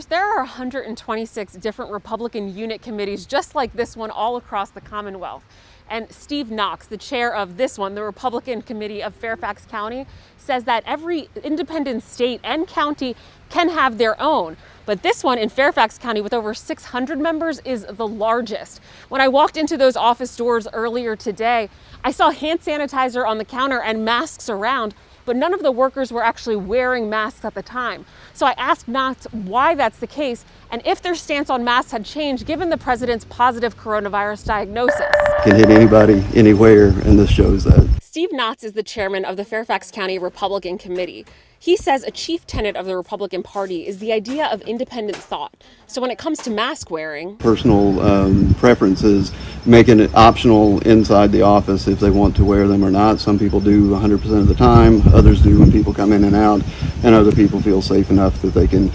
There are 126 different Republican unit committees just like this one all across the Commonwealth. And Steve Knox, the chair of this one, the Republican Committee of Fairfax County, says that every independent state and county can have their own. But this one in Fairfax County with over 600 members is the largest. When I walked into those office doors earlier today, I saw hand sanitizer on the counter and masks around, but none of the workers were actually wearing masks at the time. So I asked Knox why that's the case and if their stance on masks had changed given the president's positive coronavirus diagnosis. Can hit anybody, anywhere, and this shows that. Steve Knox is the chairman of the Fairfax County Republican Committee. He says a chief tenet of the Republican Party is the idea of independent thought. So when it comes to mask wearing, Personal preferences, making it optional inside the office if they want to wear them or not. Some people do 100% of the time, others do when people come in and out, and other people feel safe enough that they can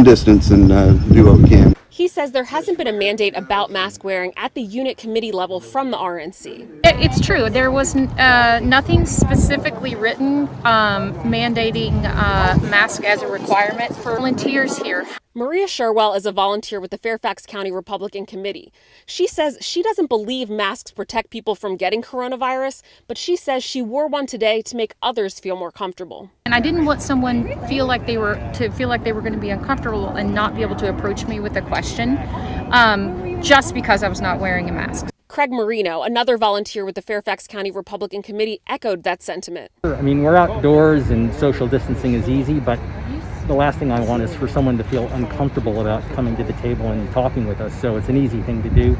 distance and do what we can. he says there hasn't been a mandate about mask wearing at the unit committee level from the RNC. It's true. There was nothing specifically written mandating mask as a requirement for volunteers here. Maria Sherwell is a volunteer with the Fairfax County Republican Committee. She says she doesn't believe masks protect people from getting coronavirus, but she says she wore one today to make others feel more comfortable. And I didn't want someone to feel like they were going to be uncomfortable and not be able to approach me with a question just because I was not wearing a mask. Craig Marino, another volunteer with the Fairfax County Republican Committee, echoed that sentiment. I mean, we're outdoors and social distancing is easy, but the last thing I want is for someone to feel uncomfortable about coming to the table and talking with us, so it's an easy thing to do.